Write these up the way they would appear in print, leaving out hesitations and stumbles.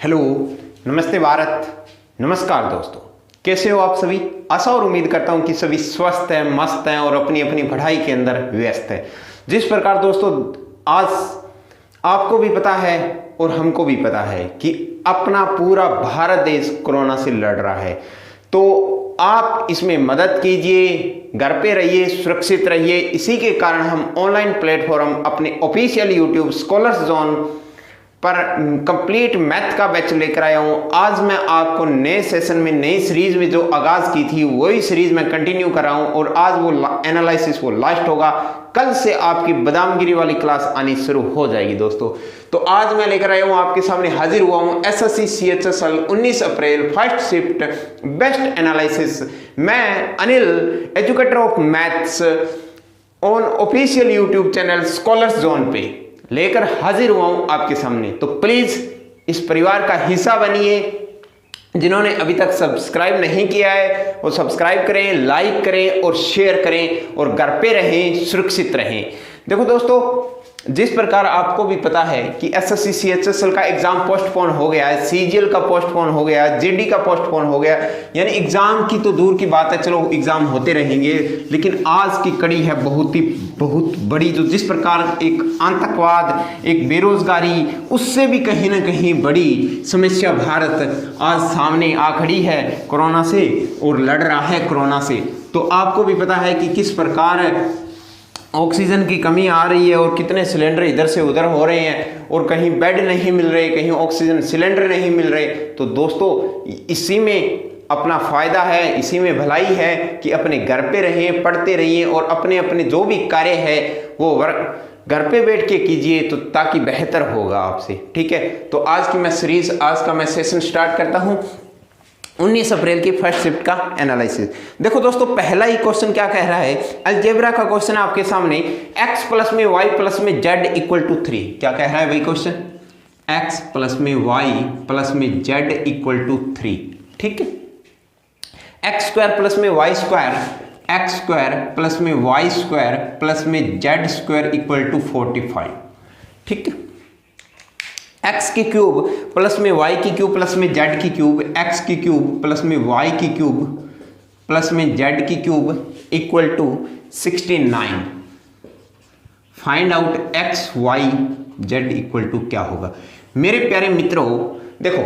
Hello, नमस्ते भारत, नमस्कार दोस्तों। कैसे हो आप सभी? आशा और उम्मीद करता हूं कि सभी स्वस्थ हैं, मस्त हैं और अपनी अपनी पढ़ाई के अंदर व्यस्त हैं। जिस प्रकार दोस्तों आज आपको भी पता है और हमको भी पता है कि अपना पूरा भारत देश कोरोना से लड़ रहा है, तो आप इसमें मदद कीजिए, घर पे रहिए, सुरक्षित रहिए। इसी के कारण हम ऑनलाइन प्लेटफॉर्म अपने ऑफिशियल यूट्यूब स्कॉलर्स जोन पर कंप्लीट मैथ का बैच लेकर आया हूं। आज मैं आपको नए सेशन में, नई सीरीज में जो आगाज की थी वही सीरीज मैं कंटिन्यू कर रहा हूं और आज वो एनालिसिस वो लास्ट होगा। कल से आपकी बादामगिरी वाली क्लास आनी शुरू हो जाएगी दोस्तों। तो आज मैं लेकर आया हूं, आपके सामने हाजिर हुआ हूं SSC CHSL 19 April first shift best analysis. मैं Anil, educator of maths on official YouTube channel scholars zone पे लेकर हाजिर हुआ हूं आपके सामने। तो प्लीज इस परिवार का हिस्सा बनिए। जिन्होंने अभी तक सब्सक्राइब नहीं किया है वो सब्सक्राइब करें, लाइक करें और शेयर करें और घर पे रहें, सुरक्षित रहें। देखो दोस्तों, जिस प्रकार आपको भी पता है कि एसएससी CHSL का एग्जाम पोस्टपोन हो गया है, CGL का पोस्टपोन हो गया है, GD का पोस्टपोन हो गया, यानी एग्जाम की तो दूर की बात है, चलो एग्जाम होते रहेंगे, लेकिन आज की कड़ी है बहुत बड़ी। जो जिस प्रकार एक आतंकवाद, एक बेरोजगारी, उससे भी कहीं ना कहीं बड़ी समस्या भारत आज सामने आ खड़ी है कोरोना से और लड़ रहा है कोरोना से। तो आपको भी पता है कि किस प्रकार ऑक्सीजन की कमी आ रही है और कितने सिलेंडर इधर से उधर हो रहे हैं और कहीं बेड नहीं मिल रहे, कहीं ऑक्सीजन सिलेंडर नहीं मिल रहे। तो दोस्तों इसी में अपना फायदा है, इसी में भलाई है कि अपने घर पे रहें, पढ़ते रहिए और अपने अपने जो भी कार्य है वो वर्क घर पे बैठ के कीजिए, तो ताकि बेहतर होगा आपसे। ठीक है, तो आज की मैं सीरीज, आज का मैं सेशन स्टार्ट करता हूं 19 अप्रैल की फर्स्ट शिफ्ट का एनालिसिस। देखो दोस्तों, पहला ही क्वेश्चन क्या कह रहा है, अलजेब्रा का क्वेश्चन है आपके सामने। x प्लस में y प्लस में z इक्वल टू 3। क्या कह रहा है भाई क्वेश्चन? x प्लस में y प्लस में z इक्वल टू 3। ठीक है, एक्स स्क्वायर प्लस में Y square, x square plus में वाई स्क्वायर प्लस में z स्क्वायर इक्वल टू 45। ठीक है, एक्स की क्यूब प्लस में वाई की क्यूब प्लस में जेड की क्यूब, एक्स की क्यूब प्लस में वाई की क्यूब प्लस में जेड की cube equal to 69। Find out X Y Z equal to क्या होगा। मेरे प्यारे मित्रों देखो,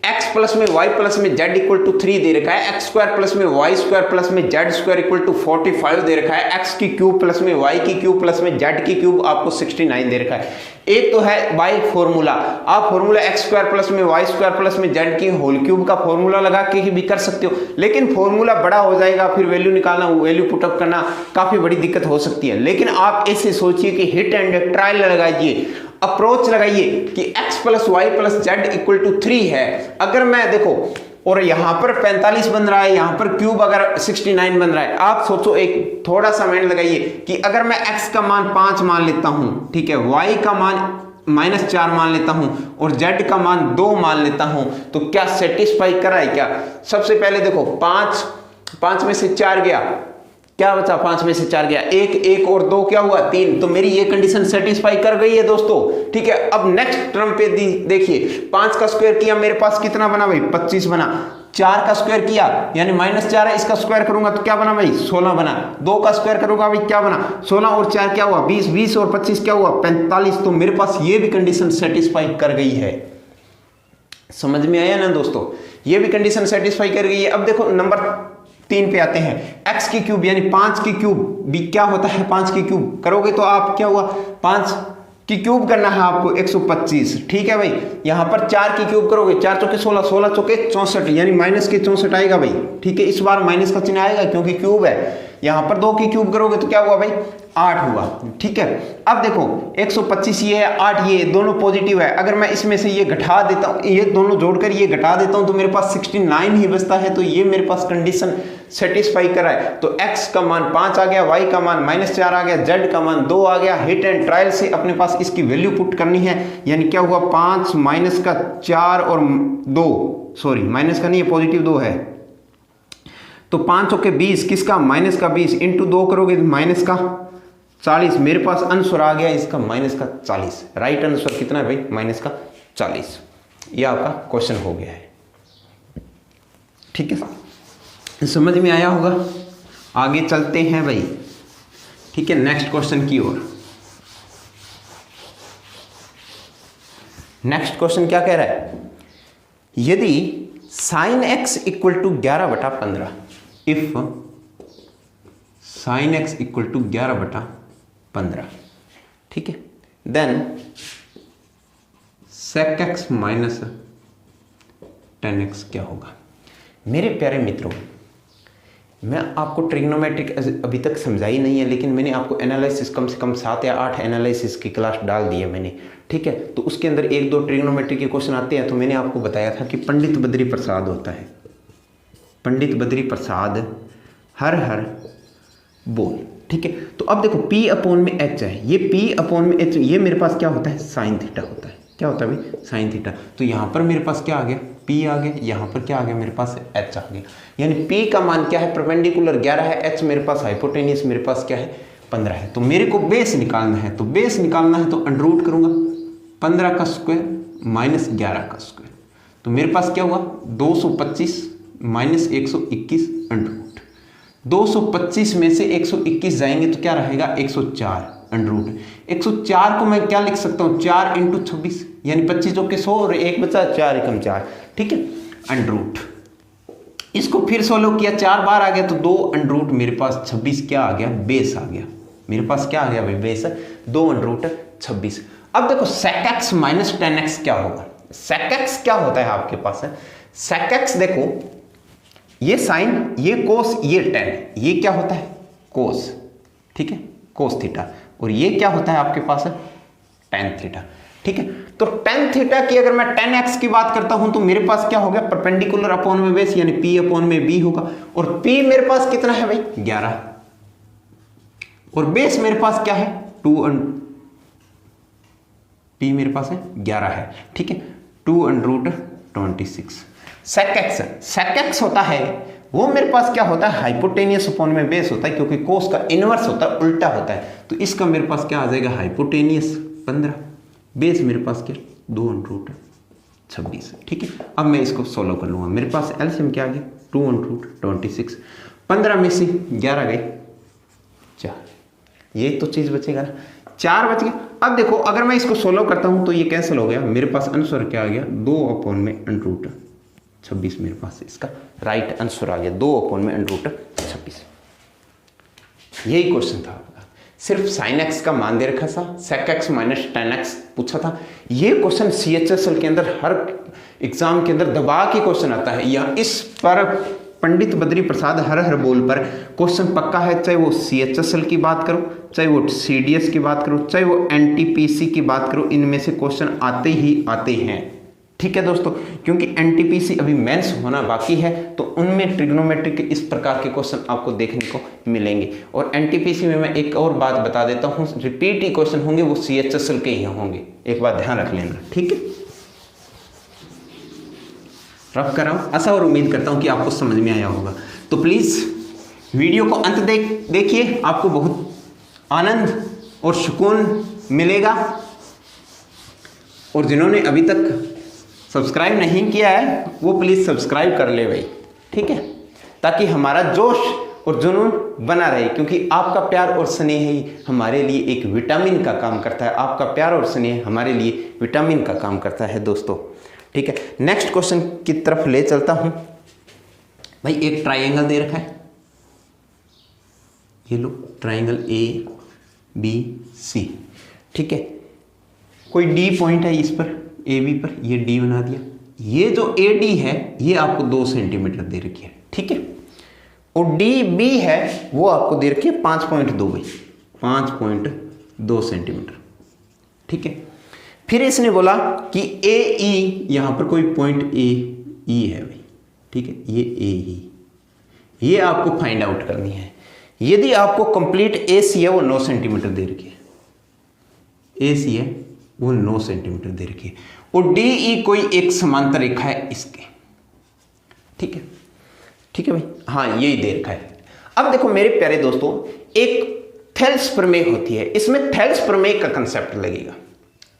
x प्लस में y प्लस में z इक्वल टू 3 दे रखा है, एक्स स्क्वायर प्लस में वाई स्क्वायर प्लस में जेड स्क्वायर इक्वल टू 45 दे रखा है, x की क्यूब प्लस में y की क्यूब प्लस में z की क्यूब आपको 69 दे रखा है। एक तो है बाय फॉर्मूला, आप फॉर्मूला एक्स स्क्वायर प्लस में वाई स्क्वायर प्लस में जेड की होल क्यूब का फॉर्मूला लगा के भी कर सकते हो, लेकिन फॉर्मूला बड़ा हो जाएगा, फिर वैल्यू निकालना, वैल्यू पुटअप करना काफी बड़ी दिक्कत हो सकती है। लेकिन आप ऐसे सोचिए कि हिट एंड ट्रायल लगाइए, अप्रोच लगाइए कि x plus y plus z equal to 3 है। अगर मैं देखो, और यहां पर 45 बन रहा है, यहां पर क्यूब अगर 69 बन रहा है, आप सोचो, एक थोड़ा सा माइंड लगाइए कि अगर मैं x का मान 5 मान लेता हूं, ठीक है, y का मान -4 मान लेता हूं और z का मान 2 मान लेता हूं, तो क्या सेटिस्फाई कर रहा है क्या? सबसे पहले देखो, 5 में से 4 गया, क्या बचा? 5 में से 4 गया, 1 और 2 क्या हुआ? 3। तो मेरी ये कंडीशन सेटिस्फाई कर गई है दोस्तों। ठीक है, अब नेक्स्ट टर्म पे देखिए, 5 का स्क्वायर किया, मेरे पास कितना बना भाई? 25 बना। 4 का स्क्वायर किया यानी -4 है, इसका स्क्वायर करूंगा तो क्या बना भाई? 16 बना। 2 का स्क्वायर करूंगा भाई, क्या बना? 16 और 4 क्या हुआ? 20। 20 और 25 क्या हुआ? 45। तो मेरे पास ये भी कंडीशन सेटिस्फाई कर गई है। समझ में आया ना दोस्तों? ये भी कंडीशन सेटिस्फाई कर गई है। अब देखो नंबर 3 पे आते हैं। x की क्यूब यानी 5 की क्यूब भी क्या होता है? 5 की क्यूब करोगे तो आप क्या हुआ? 5 की क्यूब करना है आपको 125। ठीक है भाई, यहां पर 4 की क्यूब करोगे, 4 चौके 16, 16 चौके 64 यानी माइनस के 64 आएगा भाई। ठीक है, इस बार माइनस का चिन्ह आएगा क्योंकि क्यूब है। यहां पर 2 की क्यूब करोगे तो क्या हुआ भाई? 8 हुआ। ठीक है, अब देखो 125 ये है, 8 ये, दोनों पॉजिटिव है। अगर मैं इसमें से ये घटा देता हूं, ये दोनों जोड़कर ये घटा देता हूं, तो मेरे पास 69 ही बचता है। तो ये मेरे पास कंडीशन सेटिस्फाई करा है। तो x का मान 5 आ गया, y का मान -4 आ गया, z का मान 2 आ गया। हिट एंड ट्रायल से अपने पास इसकी वैल्यू पुट करनी है, यानी क्या हुआ? 5 माइनस का 4 और 2, सॉरी माइनस का नहीं है, पॉजिटिव 2 है। तो 5 चौके 20, किसका? माइनस का 20 इंटू 2 करोगे माइनस का 40। मेरे पास आंसर आ गया इसका -40। राइट आंसर कितना है भाई? -40। ये आपका क्वेश्चन हो गया है। ठीक है, समझ में आया होगा। आगे चलते हैं भाई। ठीक है, नेक्स्ट क्वेश्चन की ओर। नेक्स्ट क्वेश्चन क्या कह रहा है, यदि sine x equal to 11/15, if sine x equal to 11/15, ठीक है, then seg x minus 10x क्या होगा। मेरे प्यारे मित्रों, मैं आपको ट्रिग्नोमेट्रिक अभी तक समझाई नहीं है, लेकिन मैंने आपको एनालिसिस कम से कम 7 या 8 एनालिसिस की क्लास डाल दी है मैंने। ठीक है, तो उसके अंदर 1-2 ट्रिग्नोमेट्री के क्वेश्चन आते हैं। तो मैंने आपको बताया था कि पंडित बद्री प्रसाद होता है, पंडित बद्री प्रसाद हर बोल। ठीक है, तो अब देखो P अपॉन में H है, ये P अपॉन में H, ये मेरे पास क्या होता है, साइन थीटा होता है। क्या होता है भाई, साइन थीटा। तो यहाँ पर मेरे पास क्या आ गया, P आ गया, यहाँ पर क्या आ गया, मेरे पास H आ गया। यानी P का मान क्या है, परपेंडिकुलर 11 है, H मेरे पास हाइपोटेनियस मेरे पास क्या है, 15 है। तो मेरे को बेस निकालना है, तो बेस निकालना है तो अंडररूट करूंगा 15 का स्क्वायर माइनस 11 का स्क्वायर। तो मेरे पास क्या हुआ, 225 माइनस 121 अंडररूट। 225 में से 121 जाएंगे तो क्या रहेगा, 104 अंडररूट। 104 को मैं क्या लिख सकता हूँ, 4 × 26, यानी 25 के 100 और 1 बचा, 4 × 4। ठीक है, अंडररूट। इसको फिर सोल्व किया, 4 बार आ गया तो 2 अंडररूट, मेरे पास 26 क्या आ गया, बेस आ गया। मेरे पास क्या आ गया भाई, बेस, 2 अंडररूट 26। अब देखो sec x माइनस 10x क्या होगा। sec x क्या होता है आपके पास है, sec x देखो, ये साइन, ये कोस, ये टेन, ये क्या होता है, कोस। ठीक है, कोस थीटा। और ये क्या होता है आपके पास है, टेन थीटा। ठीक है, तो टेन थीटा की अगर मैं 10x की बात करता हूं तो मेरे पास क्या हो गया, परपेंडिकुलर अपॉन में बेस, यानी P अपॉन में B होगा। और P मेरे पास कितना है भाई, 11, और बेस मेरे पास क्या है, 2, P मेरे पास है 11 है। ठीक है, 2 अंडररूट 26। sec x होता है, वो मेरे पास क्या होता है, हाइपोटेनियस अपॉन में बेस होता है, क्योंकि कोस का इनवर्स होता है, उल्टा होता है। तो इसका मेरे पास क्या आ जाएगा, हाइपोटेनियस 15, बेस मेरे पास क्या, 2 अंडररूट 26। ठीक है, अब मैं इसको सोल्व कर लूंगा। मेरे पास एलसीएम क्या आ गया, 2 अंडररूट 26, 15 में से 11 गए 4, ये तो चीज बचेगा ना, 4 बच गया। अब देखो अगर मैं इसको सोल्व करता हूं तो ये कैंसिल हो गया, मेरे पास आंसर क्या आ गया, 2 अपॉन में अंडररूट 26। मेरे पास इसका राइट आंसर आ गया, 2 अपॉन में अंडररूट 26। यही क्वेश्चन था आपका, सिर्फ साइन एक्स का मान दे रखा था, सेक एक्स माइनस 10x पूछा था। ये क्वेश्चन CHSL के अंदर हर एग्जाम के अंदर दबा के क्वेश्चन आता है। यह इस पर पंडित बद्री प्रसाद हर बोल पर क्वेश्चन पक्का है, चाहे वो CHSL की बात करो, चाहे वो CDS की बात करो, चाहे वो NTPC की बात करो, इनमें से क्वेश्चन आते ही आते हैं। ठीक है दोस्तों, क्योंकि NTPC अभी मेंस होना बाकी है, तो उनमें ट्रिग्नोमेट्री के इस प्रकार के क्वेश्चन आपको देखने को मिलेंगे। और NTPC में मैं एक और बात बता देता हूं, रिपीट ही क्वेश्चन होंगे, वो CHSL के ही होंगे, एक बात ध्यान रख लेना। ठीक है, रफ कर रहा हूं, आशा और उम्मीद करता हूं कि आपको समझ में आया होगा। तो प्लीज वीडियो को अंत देखिए, आपको बहुत आनंद और सुकून मिलेगा। और जिन्होंने अभी तक सब्सक्राइब नहीं किया है वो प्लीज सब्सक्राइब कर ले भाई। ठीक है, ताकि हमारा जोश और जुनून बना रहे, क्योंकि आपका प्यार और स्नेह ही हमारे लिए एक विटामिन का काम करता है। आपका प्यार और स्नेह हमारे लिए विटामिन का काम करता है दोस्तों। ठीक है, नेक्स्ट क्वेश्चन की तरफ ले चलता हूं भाई। एक ट्राइंगल दे रखा है, ये लो ट्राइंगल ABC। ठीक है, कोई D पॉइंट है इस पर, AB पर, ये D बना दिया। ये जो AD है ये आपको 2 सेंटीमीटर दे रखी है। ठीक है, और DB है वो आपको दे रखी है 5.2 भाई, 5.2 सेंटीमीटर। ठीक है, फिर इसने बोला कि AE, यहां पर कोई पॉइंट AE है भाई। ठीक है, ये AE, ये आपको फाइंड आउट करनी है। यदि आपको कंप्लीट AC है वो 9 सेंटीमीटर दे रखी है, AC है वो 9 सेंटीमीटर दे रखी है, और DE कोई एक समांतर रेखा है इसके। ठीक है, ठीक है भाई, हाँ यही दे रखा है। अब देखो मेरे प्यारे दोस्तों, एक थेल्स प्रमेय होती है, इसमें थेल्स प्रमेय का कंसेप्ट लगेगा।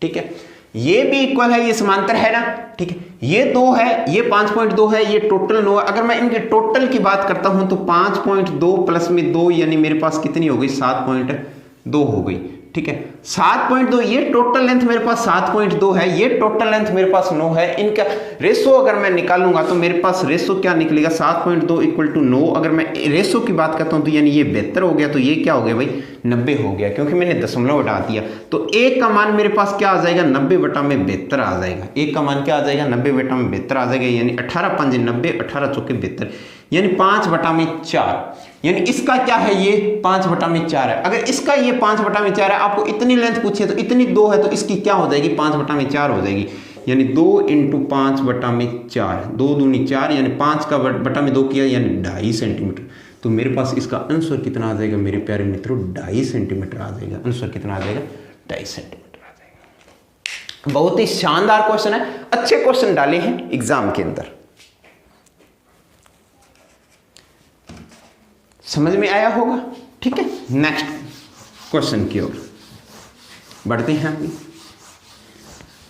ठीक है, ये भी इक्वल है, ये समांतर है ना, ठीक है। ये 2 है, ये 5.2 है, ये टोटल 9 है। अगर मैं इनके टोटल की बात करता हूं तो 5.2 प्लस में 2 यानी मेरे पास कितनी हो गई, 7.2 हो गई, ठीक है। 7.2 ये टोटल लेंथ मेरे पास 7.2 है, ये टोटल लेंथ मेरे पास 9 है। इनका रेशो अगर मैं निकालूंगा तो मेरे पास रेशो क्या निकलेगा, 7.2 इक्वल टू 9। अगर मैं रेशो की बात करता हूं तो यानी ये 72 हो गया, तो ये क्या हो गया भाई, 90 हो गया, क्योंकि मैंने दशमलव हटा दिया। तो एक का मान मेरे पास क्या आ जाएगा, 90/72 आ जाएगा। एक का मान क्या आ जाएगा, 90/72 आ जाएगा, यानी 18 5 90, 18 चौके 72, यानी 5/4। यानी इसका क्या है, ये 5/4 है। अगर इसका ये 5/4 है, आपको इतनी लेंथ पूछी है तो इतनी 2 है, तो इसकी क्या हो जाएगी, 5/4 हो जाएगी। यानी 2 × 5/4, 2 दूनी 4, यानी 5 का बटा में 2 किया, यानी 2.5 सेंटीमीटर। तो मेरे पास इसका आंसर कितना आ जाएगा मेरे प्यारे मित्रों, 2.5 सेंटीमीटर आ जाएगा। आंसर कितना आ जाएगा, 2.5 सेंटीमीटर आ जाएगा। बहुत ही शानदार क्वेश्चन है, अच्छे क्वेश्चन डाले हैं एग्जाम के अंदर। समझ में आया होगा, ठीक है। नेक्स्ट क्वेश्चन की ओर बढ़ते हैं।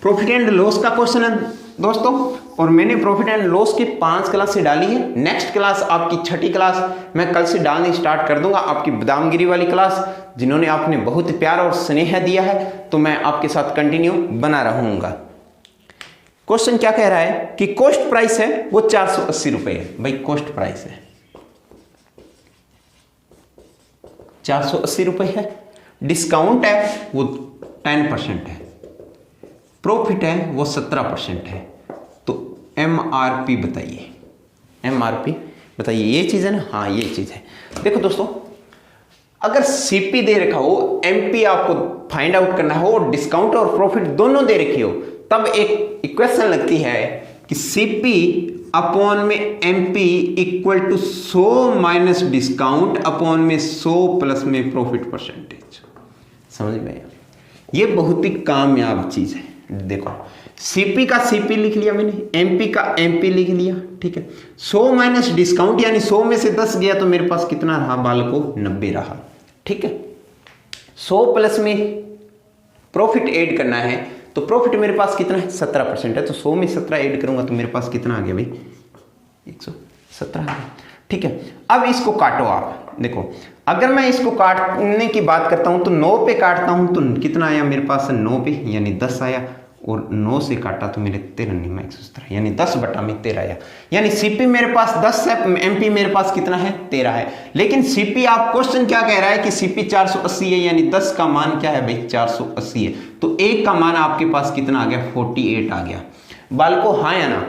प्रॉफिट एंड लॉस का क्वेश्चन है दोस्तों, और मैंने प्रॉफिट एंड लॉस की 5 क्लासें डाली है। नेक्स्ट क्लास आपकी 6ठी क्लास मैं कल से डालनी स्टार्ट कर दूंगा, आपकी बादामगिरी वाली क्लास, जिन्होंने आपने बहुत प्यार और स्नेह दिया है, तो मैं आपके साथ कंटिन्यू बना रहूंगा। क्वेश्चन क्या कह रहा है कि कॉस्ट प्राइस है वो 480 रुपए है। भाई कॉस्ट प्राइस है 480 रुपए है, डिस्काउंट है वो 10% है, प्रॉफिट है वो 17% है। तो MRP बताइए, MRP बताइए। ये चीज है ना, हाँ ये चीज है। देखो दोस्तों, अगर CP दे रखा हो, MP आपको फाइंड आउट करना हो, और डिस्काउंट और प्रॉफिट दोनों दे रखे हो, तब एक इक्वेशन लगती है कि CP अपॉन में MP equal to 100 minus discount upon में 100 प्लस में प्रॉफिट परसेंटेज। समझ में आया, ये बहुत ही कामयाब चीज है। देखो CP का CP लिख लिया मैंने, MP का MP लिख लिया, ठीक है। 100 माइनस डिस्काउंट यानी 100 में से 10 गया तो मेरे पास कितना रहा, बालको 90 रहा, ठीक है। 100 प्लस में प्रॉफिट ऐड करना है, तो प्रॉफिट मेरे पास कितना है, 17% है। तो 100 में 17 ऐड करूंगा तो मेरे पास कितना आ गया भाई, 117 आ गया, ठीक है। अब इसको काटो आप, देखो अगर मैं इसको काटने की बात करता हूं तो 9 पे काटता हूं तो कितना आया मेरे पास, 9 पे यानी 10 आया, और 9 से काटा तो मेरे 13 नहीं, 117 यानी 10/13 आया। यानी CP मेरे पास 10 है, MP मेरे पास कितना है, 13 है। लेकिन CP आप क्वेश्चन क्या कह रहा है कि CP 480 है, यानी 10 का मान क्या है भाई, 480 है। तो एक का मान आपके पास कितना आ गया, 48 आ गया। बालको हाँ या ना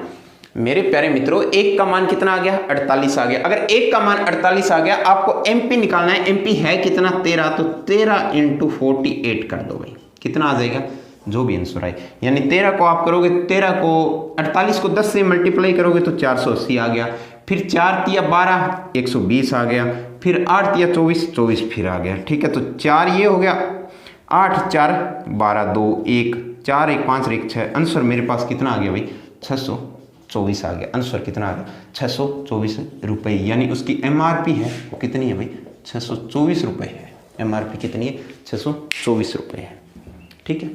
मेरे प्यारे मित्रों, एक का मान कितना आ गया, 48 आ गया। अगर एक का मान 48 आ गया, आपको MP निकालना है। MP है कितना, 13, तो 13 × 48 कर दो भाई, कितना आ जाएगा, जो भी आंसर आए। यानी 13 को आप करोगे, 13 को 48 को 10 से मल्टीप्लाई करोगे तो 480 आ गया। फिर 4 × 12 120 आ गया। फिर 8 × 24 24 फिर आ गया, ठीक है। तो 4 ये हो गया, 8 4 12 2 1 4 1 5 1 6। आंसर मेरे पास कितना आ गया भाई, 624 आ गया। आंसर कितना आ गया, 624 रुपये। यानी उसकी MRP है वो कितनी है भाई, 624 रुपये है। MRP कितनी है, 624 रुपये है, ठीक है।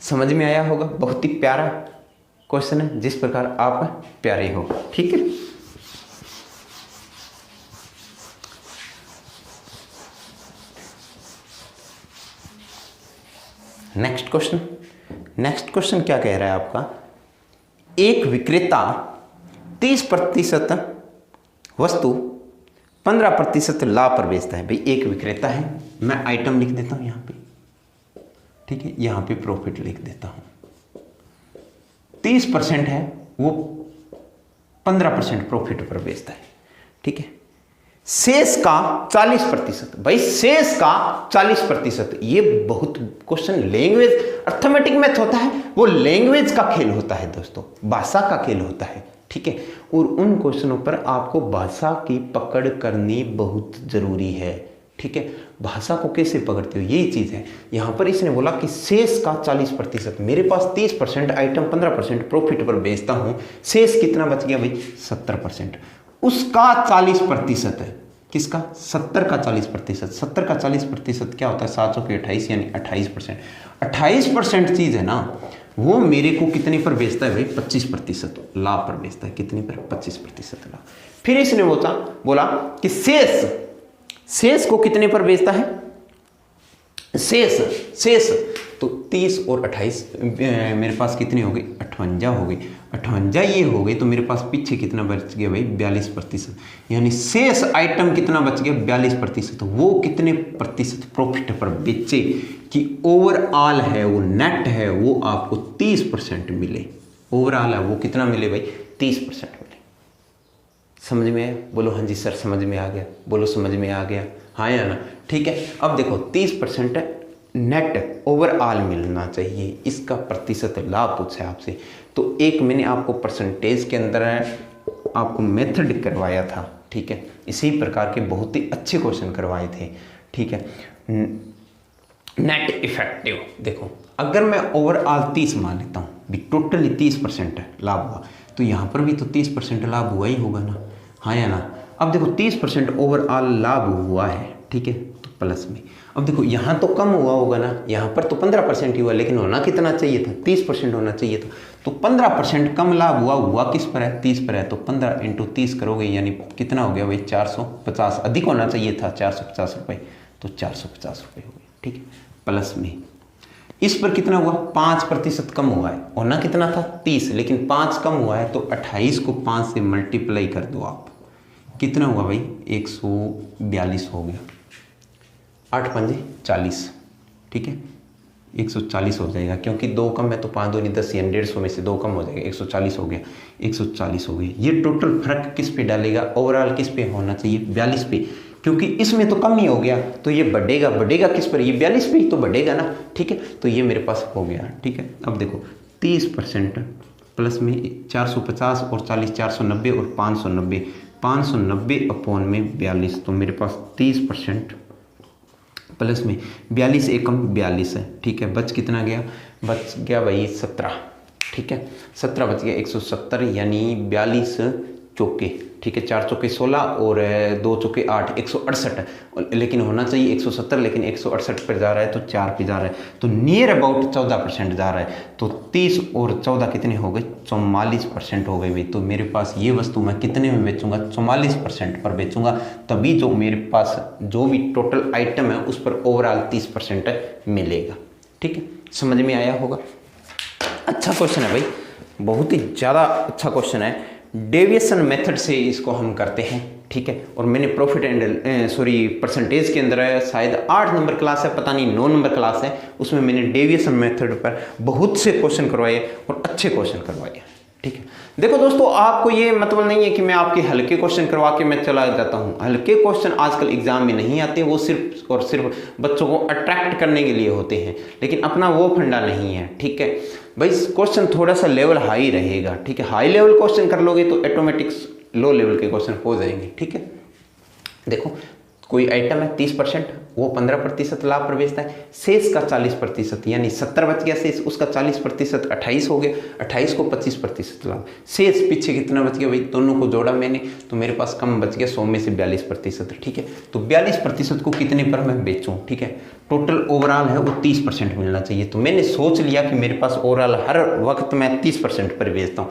समझ में आया होगा, बहुत ही प्यारा क्वेश्चन है, जिस प्रकार आप प्यारे हो, ठीक है। नेक्स्ट क्वेश्चन क्या कह रहा है आपका, एक विक्रेता 30% वस्तु 15% लाभ पर बेचता है। भाई एक विक्रेता है, मैं आइटम लिख देता हूं यहां पे, ठीक है, यहां पे प्रॉफिट लिख देता हूं। 30% है वो 15% प्रॉफिट पर बेचता है, ठीक है। शेष का 40%, भाई शेष का 40%। ये बहुत क्वेश्चन लैंग्वेज अर्थमेटिक मैथ होता है, वो लैंग्वेज का खेल होता है दोस्तों, भाषा का खेल होता है, ठीक है। और उन क्वेश्चनों पर आपको भाषा की पकड़ करनी बहुत जरूरी है, ठीक है। भाषा को कैसे पकड़ते हो, यही चीज है। यहां पर इसने बोला कि शेष का 40%, मेरे पास 30% आइटम 15% प्रॉफिट पर बेचता हूं, शेष कितना बच गया भाई, 70%। उसका 40% है, किसका? 70 का 40%। 70 का 40% क्या होता है? 7 चौके 28 यानी 28%। 28% चीज़ है ना, वो मेरे को कितने पर बेचता है भाई? 25% लाभ पर बेचता है। कितने पर? 25% लाभ। फिर इसने बोला कि शेष को कितने पर बेचता है? शेष तो 30 और 28 मेरे पास कितनी हो गई? 58 हो गई। 58 ये हो गई तो मेरे पास पीछे कितना बच गया भाई? 42%। यानी शेष आइटम कितना बच गया? 42%। वो कितने प्रतिशत प्रॉफिट पर बेचे कि ओवरऑल है वो नेट है वो आपको 30% मिले। ओवरऑल है वो कितना मिले भाई? 30% मिले। समझ में आया? बोलो हाँ जी सर समझ में आ गया। बोलो समझ में आ गया, हाँ या ना? ठीक है। अब देखो 30% नेट ओवरऑल मिलना चाहिए, इसका प्रतिशत लाभ पूछा है आपसे। तो एक मैंने आपको परसेंटेज के अंदर आपको मेथड करवाया था, ठीक है। इसी प्रकार के बहुत ही अच्छे क्वेश्चन करवाए थे, ठीक है। नेट इफेक्टिव देखो, अगर मैं ओवरऑल 30 मान लेता हूँ भी, टोटली 30% लाभ हुआ, तो यहाँ पर भी तो 30% लाभ हुआ ही होगा ना, हाँ या ना? अब देखो 30% ओवरऑल लाभ हुआ है, ठीक है, तो प्लस में। अब देखो यहाँ तो कम हुआ होगा ना, यहाँ पर तो 15% ही हुआ, लेकिन होना कितना चाहिए था? 30% होना चाहिए था। तो 15% कम लाभ हुआ किस पर है? 30 पर है। तो 15 × 30 करोगे यानी कितना हो गया भाई? 450। अधिक होना चाहिए था 450 रुपये, तो 450 रुपये हो गए, ठीक है, प्लस में। इस पर कितना हुआ? 5% कम हुआ है। होना कितना था? 30, लेकिन 5 कम हुआ है, तो 28 को 5 से मल्टीप्लाई कर दो आप। कितना हुआ भाई? 142 हो गया। 8 पंजे 40, ठीक है, 140 हो जाएगा, क्योंकि 2 कम है तो 5 दूनी 10 यानी 150 में से 2 कम हो जाएगा, 140 हो गया। 140 हो गया। ये टोटल फर्क किस पे डालेगा? ओवरऑल किस पे होना चाहिए? 42 पे, क्योंकि इसमें तो कम ही हो गया, तो ये बढ़ेगा किस पर? ये 42 पे ही तो बढ़ेगा ना, ठीक है। तो ये मेरे पास हो गया, ठीक है। अब देखो 30% प्लस में 450 और 40 490 और 590, 590 अपॉन में 42, तो मेरे पास 30% प्लस में 42 एकम 42 है, ठीक है। बच कितना गया? बच गया भाई 17, ठीक है, 17 बच गया। 170 यानी 42 चौके, ठीक है, 4 चौके 16 और 2 चौके 8, 168, लेकिन होना चाहिए 170, लेकिन 168 पर जा रहा है तो 4 पे जा रहा है, तो नियर अबाउट 14% जा रहा है। तो 30 और 14 कितने हो गए? 44% हो गए भाई। तो मेरे पास ये वस्तु मैं कितने में बेचूंगा? 44% पर बेचूंगा, तभी जो मेरे पास जो भी टोटल आइटम है उस पर ओवरऑल 30% मिलेगा, ठीक है। समझ में आया होगा? अच्छा क्वेश्चन है भाई, बहुत ही ज़्यादा अच्छा क्वेश्चन है। डेविएशन मेथड से इसको हम करते हैं, ठीक है। और मैंने प्रॉफिट एंड परसेंटेज के अंदर शायद 8 नंबर क्लास है, पता नहीं 9 नंबर क्लास है, उसमें मैंने डेविएशन मेथड पर बहुत से क्वेश्चन करवाए और अच्छे क्वेश्चन करवाए, ठीक है। देखो दोस्तों, आपको ये मतलब नहीं है कि मैं आपके हल्के क्वेश्चन करवा के मैं चला जाता हूँ। हल्के क्वेश्चन आजकल एग्जाम में नहीं आते, वो सिर्फ और सिर्फ बच्चों को अट्रैक्ट करने के लिए होते हैं, लेकिन अपना वो फंडा नहीं है, ठीक है भाई। क्वेश्चन थोड़ा सा लेवल हाई रहेगा, ठीक है। हाई लेवल क्वेश्चन कर लोगे तो ऑटोमेटिक्स लो लेवल के क्वेश्चन हो जाएंगे, ठीक है। देखो कोई आइटम है 30%, वो 15% लाभ पर बेचता है। शेष का 40% यानी 70 बच गया शेष, उसका 40% 28 हो गया, 28 को 25% लाभ। शेष पीछे कितना बच गया भाई? दोनों को जोड़ा मैंने तो मेरे पास कम बच गया 100 में से 42%, ठीक है। तो 42% को कितने पर मैं बेचूं, ठीक है। टोटल ओवरऑल है वो 30% मिलना चाहिए, तो मैंने सोच लिया कि मेरे पास ओवरऑल हर वक्त मैं 30% पर बेचता हूँ।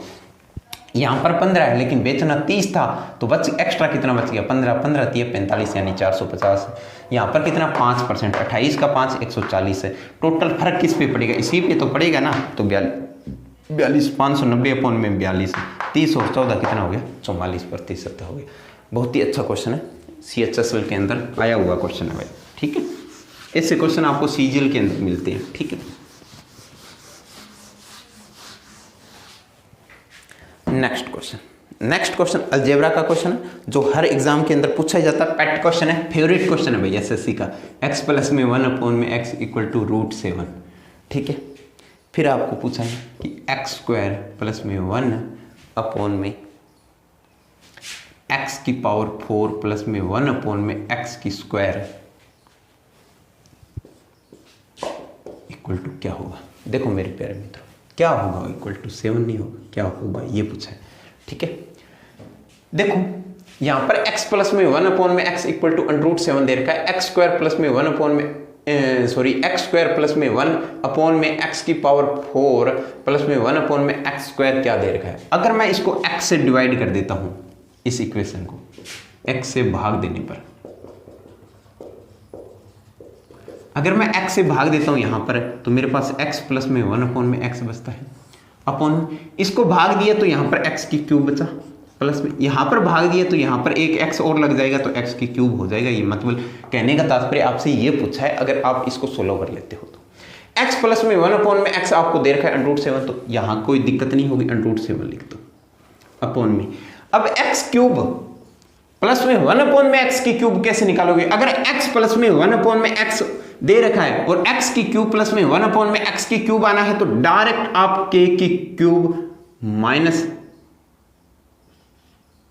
यहाँ पर 15 है लेकिन बेचना 30 था, तो बच एक्स्ट्रा कितना बच गया? 15 15 30 45 यानी 450। यहाँ पर कितना? 5%, 28 का 5 140 है। टोटल फर्क किस पे पड़ेगा? इसी पे तो पड़ेगा ना। तो 42 590 अपॉन में 42, 30 और 14 कितना हो गया? 44% हो गया। बहुत ही अच्छा क्वेश्चन है, CHSL के अंदर आया हुआ क्वेश्चन है भाई, ठीक है। ऐसे क्वेश्चन आपको CGL के अंदर मिलते हैं, ठीक है। नेक्स्ट क्वेश्चन अलजेब्रा का क्वेश्चन है, जो हर एग्जाम के अंदर पूछा जाता है। पेट क्वेश्चन है, फेवरेट क्वेश्चन है भाई SSC का। x प्लस में 1 अपॉन में x इक्वल टू √7, ठीक है। फिर आपको पूछा है कि x² प्लस में 1 अपॉन में x की पावर 4 प्लस में 1 अपॉन में x की स्क्वायर इक्वल टू क्या होगा? देखो मेरे प्यारे मित्रों, क्या होगा? इक्वल टू 7 नहीं होगा, क्या होगा ये पूछा है, ठीक है। देखो यहां पर x प्लस में 1 में x इक्वल टू √7 दे रखा है, x स्क्वायर प्लस में 1 में x स्क्वायर प्लस में 1 में x की पावर 4 प्लस में 1 में x स्क्वायर क्या दे रखा है। अगर मैं इसको x से डिवाइड कर देता हूं, इस इक्वेशन को x से भाग देने पर, अगर मैं x से भाग देता हूं यहां पर, तो मेरे पास x प्लस में 1 में x बचता है, अपॉन इसको भाग दिया तो यहां पर x की क्यूब बचा, प्लस में यहां पर भाग दिया तो यहां पर एक x और लग जाएगा तो x की क्यूब हो जाएगा। ये मतलब कहने का तात्पर्य आपसे ये पूछा है, अगर आप इसको सोल्व कर लेते हो तो x प्लस में 1 में x आपको दे रखा है √7, तो यहां कोई दिक्कत नहीं होगी, √7 लिख दो अपॉन में। अब x क्यूब प्लस में 1 में x की क्यूब कैसे निकालोगे? अगर x प्लस में 1 में x दे रखा है और x की क्यूब प्लस में 1 में x की क्यूब आना है, तो डायरेक्ट आप k की क्यूब माइनस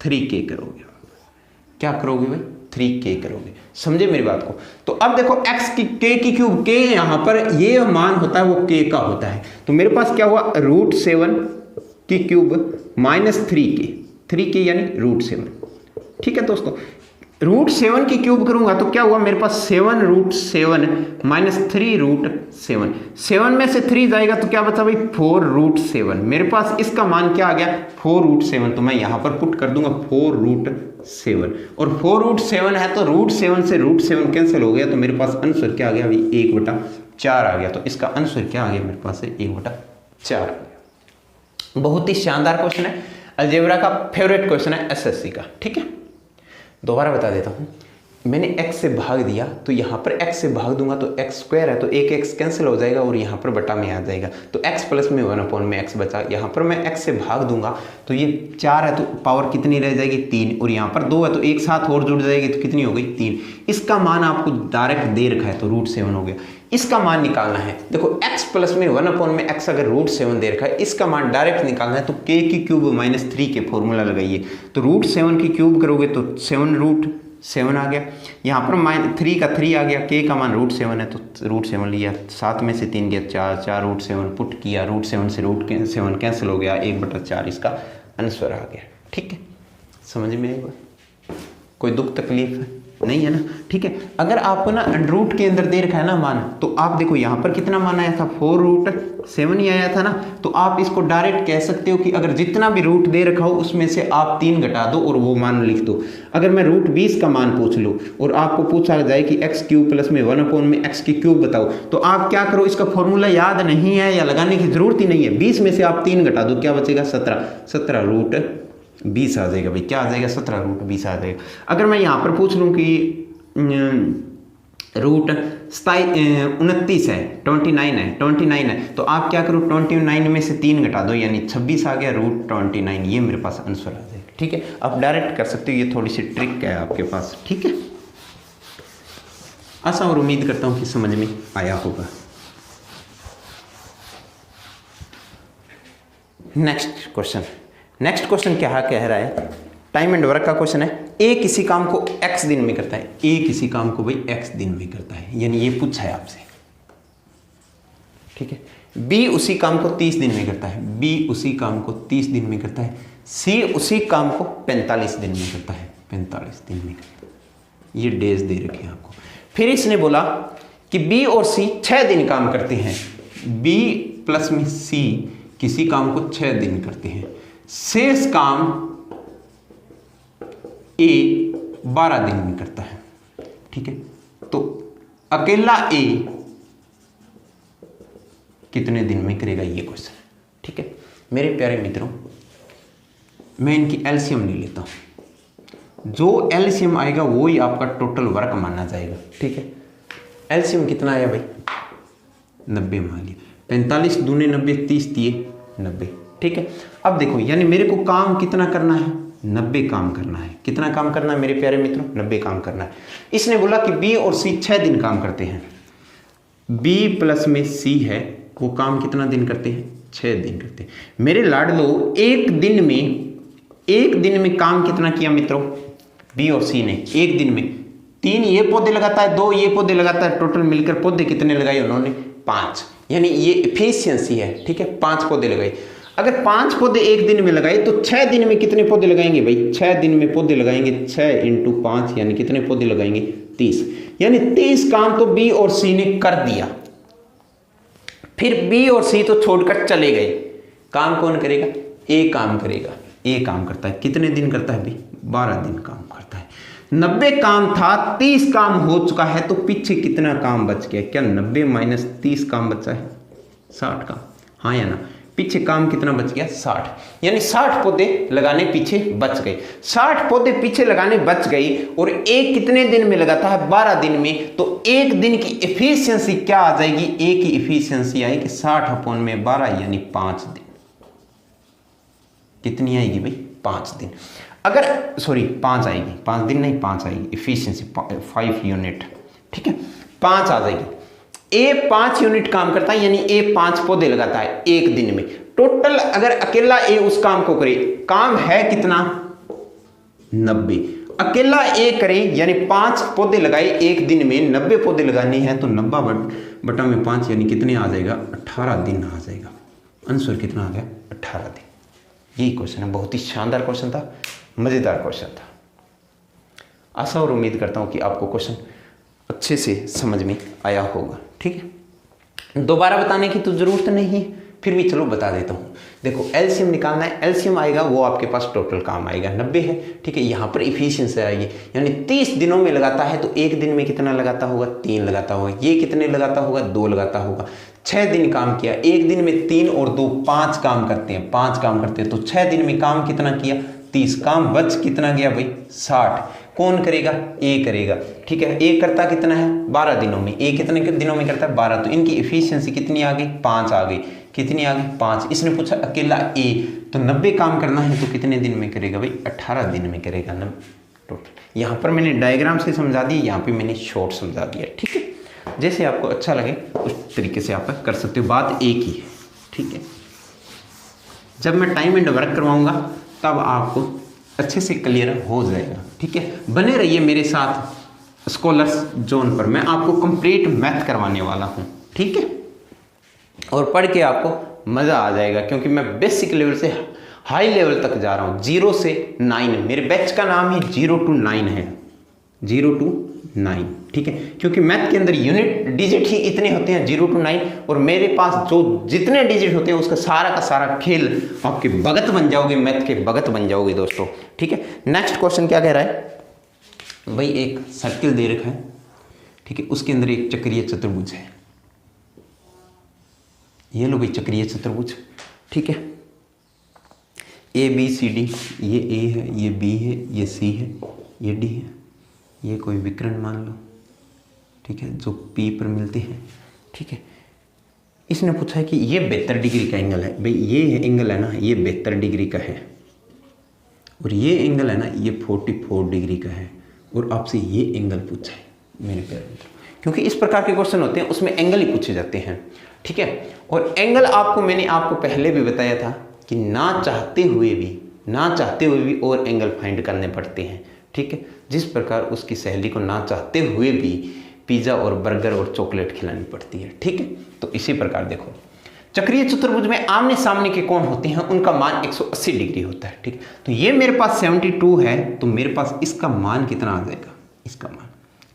3k करोगे। क्या करोगे भाई? 3k करोगे। समझे मेरी बात को? तो अब देखो x की k की क्यूब, k यहां पर ये मान होता है वो k का होता है, तो मेरे पास क्या हुआ √7 की क्यूब माइनस 3k यानी √7। ठीक है दोस्तों, √7 की क्यूब करूंगा तो क्या हुआ मेरे पास 7√7 माइनस 3√7, 7 में से 3 जाएगा तो क्या बचा भाई 4√7। मेरे पास इसका मान क्या आ गया 4√7, तो मैं यहां पर पुट कर दूंगा 4√7, और 4√7 है तो √7 से √7 कैंसिल हो गया, तो मेरे पास आंसर क्या आ गया भाई 1/4 आ गया। तो इसका आंसर क्या आ गया मेरे पास 1/4 आ गया। बहुत ही शानदार क्वेश्चन है, अलजेब्रा का फेवरेट क्वेश्चन है एसएससी का। ठीक है, दोबारा बता देता हूं, मैंने x से भाग दिया तो यहां पर x से भाग दूंगा तो x स्क्वायर है तो एक x कैंसिल हो जाएगा और यहां पर बटा में आ जाएगा, तो x प्लस में 1 में x बचा। यहां पर मैं x से भाग दूंगा तो ये 4 है तो पावर कितनी रह जाएगी 3, और यहां पर 2 है तो एक साथ और जुड़ जाएगी तो कितनी हो गई 3। इसका मान आपको डायरेक्ट दे रखा है तो √7 हो गया। इसका मान निकालना है, देखो x प्लस में 1 में x अगर √7 दे रखा है, इसका मान डायरेक्ट निकालना है तो k की क्यूब माइनस 3 के फॉर्मूला लगाइए, तो √7 की क्यूब करोगे तो 7√7 आ गया, यहाँ पर 3 का 3 आ गया, k का मान √7 है तो √7 लिया, 7 में से 3 गया 4, 4√7 पुट किया, √7 से √7 कैंसिल हो गया, 1/4 इसका आंसर आ गया। ठीक है, समझ में आएगा? कोई दुख तकलीफ नहीं है ना? ठीक है, अगर आपको ना रूट के अंदर दे रखा है ना मान, तो आप देखो यहाँ पर कितना मान आया था 4√7 ही आया था ना, तो आप इसको डायरेक्ट कह सकते हो कि अगर जितना भी रूट दे रखा हो उसमें से आप 3 घटा दो और वो मान लिख दो। अगर मैं √20 का मान पूछ लूँ और आपको पूछा जाए कि x क्यूब प्लस में 1 में x की क्यूब बताओ, तो आप क्या करो, इसका फॉर्मूला याद नहीं है या लगाने की जरूरत ही नहीं है, 20 में से आप 3 घटा दो, क्या बचेगा 17√20 आ जाएगा भाई। क्या आ जाएगा 17√20 आ जाएगा। अगर मैं यहाँ पर पूछ लूँ कि रूट 29 है, 29 है, तो आप क्या करो 29 में से 3 घटा दो यानी 26 आ गया, √29, ये मेरे पास आंसर आ जाएगा। ठीक है, आप डायरेक्ट कर सकते हो, ये थोड़ी सी ट्रिक है आपके पास। ठीक है, आशा और उम्मीद करता हूँ कि समझ में आया होगा। नेक्स्ट क्वेश्चन क्या कह रहा है, टाइम एंड वर्क का क्वेश्चन है। ए किसी काम को x दिन में करता है, ए किसी काम को भाई x दिन में करता है, यानी ये पूछा है आपसे। ठीक है, बी उसी काम को 30 दिन में करता है, बी उसी काम को 30 दिन में करता है, सी उसी काम को 45 दिन में करता है, 45 दिन में करता है। ये डेज दे रखे हैं आपको। फिर इसने बोला कि बी और सी 6 दिन काम करते हैं, बी प्लस में सी किसी काम को 6 दिन करते हैं, शेष काम ए 12 दिन में करता है। ठीक है, तो अकेला ए कितने दिन में करेगा, ये क्वेश्चन है। ठीक है मेरे प्यारे मित्रों, मैं इनकी एलसीएम नहीं लेता हूं, जो एलसीएम आएगा वो ही आपका टोटल वर्क माना जाएगा। ठीक है, एलसीएम कितना आया भाई 90 मान लिया, 45 दूने 90, 30 दिए 90। ठीक है, अब देखो यानी मेरे को काम कितना करना है 90 काम करना है। कितना काम करना है मेरे प्यारे मित्रों 90 काम करना है। इसने बोला कि बी और सी 6 दिन काम करते हैं, बी प्लस में सी है वो काम कितना दिन करते हैं 6 दिन करते हैं। मेरे लाडलो एक दिन में काम कितना किया मित्रों बी और सी ने, एक दिन में 3 ये पौधे लगाता है, 2 ये पौधे लगाता है, टोटल मिलकर पौधे कितने लगाए उन्होंने 5, यानी ये एफिशिएंसी है। ठीक है, 5 पौधे लगाए। अगर 5 पौधे एक दिन में लगाए तो 6 दिन में कितने पौधे लगाएंगे भाई? 6 दिन में पौधे लगाएंगे, 6 × 5 यानी कितने पौधे लगाएंगे? 30। यानी 30 काम तो बी और सी ने कर दिया। फिर बी और सी तो छोड़कर चले गए, काम कौन करेगा? ए काम करेगा। ए काम करता है, कितने दिन करता है भाई? 12 दिन काम करता है। 90 काम था, 30 काम हो चुका है, तो पीछे कितना काम बच गया? क्या 90 - 30 काम बचा है? 60 काम, हाँ या ना? पीछे काम कितना बच गया? 60। यानी 60 पौधे लगाने पीछे बच गए। 60 पौधे पीछे लगाने बच गई और एक कितने दिन में लगाता है? 12 दिन में। तो एक दिन की एफिशिएंसी क्या आ जाएगी? ए की एफिशिएंसी आएगी 60/12 यानी 5 दिन। कितनी आएगी भाई? 5 दिन। अगर सॉरी 5 आएगी, 5 दिन नहीं 5 आएगी एफिशिएंसी, 5 यूनिट, ठीक है, 5 आ जाएगी। ए 5 यूनिट काम करता है, यानी ए 5 पौधे लगाता है एक दिन में। टोटल अगर अकेला ए उस काम को करे, काम है कितना? 90। अकेला ए करे यानी 5 पौधे लगाए एक दिन में, 90 पौधे लगाने हैं, तो 90/5 यानी कितने आ जाएगा? 18 दिन आ जाएगा। आंसर कितना आ गया? 18 दिन। यही क्वेश्चन है, बहुत ही शानदार क्वेश्चन था, मजेदार क्वेश्चन था। आशा और उम्मीद करता हूं कि आपको क्वेश्चन अच्छे से समझ में आया होगा। ठीक है, दोबारा बताने की तो जरूरत नहीं है, फिर भी चलो बता देता हूँ। देखो एलसीएम निकालना है, एलसीएम आएगा वो आपके पास टोटल काम आएगा 90 है। ठीक है, यहाँ पर इफिशिएंसी आएगी, यानी 30 दिनों में लगाता है तो एक दिन में कितना लगाता होगा? 3 लगाता होगा। ये कितने लगाता होगा? 2 लगाता होगा। 6 दिन काम किया, एक दिन में 3 और 2 5 काम करते हैं, 5 काम करते हैं, तो 6 दिन में काम कितना किया? 30। काम बच कितना गया भाई? 60। कौन करेगा? ए करेगा। ठीक है, ए करता कितना है? 12 दिनों में। ए कितने दिनों में करता है? 12। तो इनकी एफिशिएंसी कितनी आ गई? 5 आ गई। कितनी आ गई? 5। इसने पूछा अकेला ए, तो 90 काम करना है तो कितने दिन में करेगा भाई? 18 दिन में करेगा 90 टोटल। यहाँ पर मैंने डायग्राम से समझा दिया, यहाँ पे मैंने शॉर्ट समझा दिया। ठीक है, जैसे आपको अच्छा लगे उस तरीके से आप कर सकते हो, बात एक ही है। ठीक है, जब मैं टाइम एंड वर्क करवाऊंगा तब आपको अच्छे से क्लियर हो जाएगा। ठीक है, बने रहिए मेरे साथ स्कॉलर्स जोन पर, मैं आपको कंप्लीट मैथ करवाने वाला हूँ। ठीक है, और पढ़ के आपको मज़ा आ जाएगा, क्योंकि मैं बेसिक लेवल से हाई लेवल तक जा रहा हूँ, 0 से 9। मेरे बैच का नाम ही 0 to 9 है, 0 to 9। ठीक है, क्योंकि मैथ के अंदर यूनिट डिजिट ही इतने होते हैं 0 to 9, और मेरे पास जो जितने डिजिट होते हैं उसका सारा का सारा खेल आपके भगत बन जाओगे, मैथ के भगत बन जाओगे दोस्तों। ठीक है, नेक्स्ट क्वेश्चन क्या कह रहा है भाई? एक सर्किल दे रखा है, ठीक है, उसके अंदर एक चक्रीय चतुर्भुज है। ये लो भाई चक्रीय चतुर्भुज। ठीक है, ए बी सी डी, ये ए है, ये बी है, ये सी है, ये डी है, ये कोई विकर्ण मान लो। ठीक है, जो पी पर मिलते हैं। ठीक है, इसने पूछा है कि ये 72 डिग्री का एंगल है। भाई ये एंगल है ना, ये 72 डिग्री का है, और ये एंगल है ना, ये 44 डिग्री का है, और आपसे ये एंगल पूछा है मेरे प्यारे मित्रों। क्योंकि इस प्रकार के क्वेश्चन होते हैं उसमें एंगल ही पूछे जाते हैं। ठीक है, और एंगल मैंने आपको पहले भी बताया था कि ना चाहते हुए भी और एंगल फाइंड करने पड़ते हैं। ठीक है, जिस प्रकार उसकी सहेली को ना चाहते हुए भी पिज़्ज़ा और बर्गर और चॉकलेट खिलानी पड़ती है। ठीक है, तो इसी प्रकार देखो चक्रीय चतुर्भुज में आमने सामने के कोण होते हैं, उनका मान 180 डिग्री होता है। ठीक है, तो ये मेरे पास 72 है, तो मेरे पास इसका मान कितना आ जाएगा? इसका मान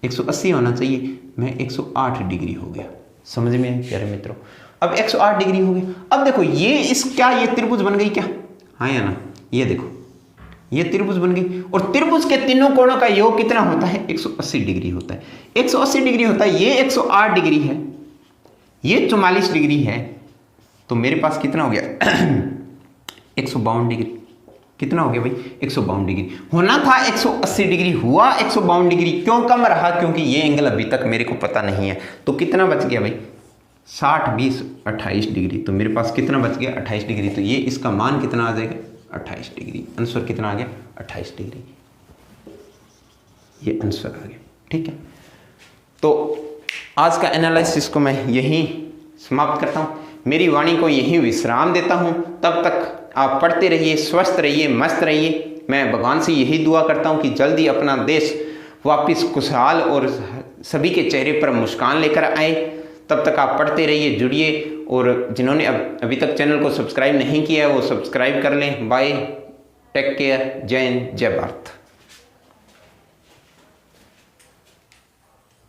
180 होना चाहिए, मैं 108 डिग्री हो गया। समझ में आए प्यारे मित्रों? अब 108 डिग्री हो गया। अब देखो ये त्रिभुज बन गई क्या? हाँ या ना? ये देखो ये त्रिभुज बन गई, और त्रिभुज के तीनों कोणों का योग कितना होता है? 180 डिग्री होता है। 180 डिग्री होता है, ये 108 डिग्री है, ये 44 डिग्री है, तो मेरे पास कितना हो गया? 152 डिग्री। कितना हो गया भाई? 152 डिग्री। होना था 180 डिग्री, हुआ 152 डिग्री। क्यों कम रहा? क्योंकि ये एंगल अभी तक मेरे को पता नहीं है। तो कितना बच गया भाई? 60 20 28 डिग्री। तो मेरे पास कितना बच गया? 28 डिग्री। तो ये इसका मान कितना आ जाएगा? 28 डिग्री। आंसर कितना आ गया? 28 डिग्री। ये आंसर आ गया। ठीक है, तो आज का एनालिसिस को मैं यहीं समाप्त करता हूँ, मेरी वाणी को यहीं विश्राम देता हूँ। तब तक आप पढ़ते रहिए, स्वस्थ रहिए, मस्त रहिए। मैं भगवान से यही दुआ करता हूँ कि जल्दी अपना देश वापस खुशहाल और सभी के चेहरे पर मुस्कान लेकर आए, तब तक आप पढ़ते रहिए, जुड़िए, और जिन्होंने अभी तक चैनल को सब्सक्राइब नहीं किया है वो सब्सक्राइब कर लें। बाय, टेक केयर, जय हिंद, जय भारत।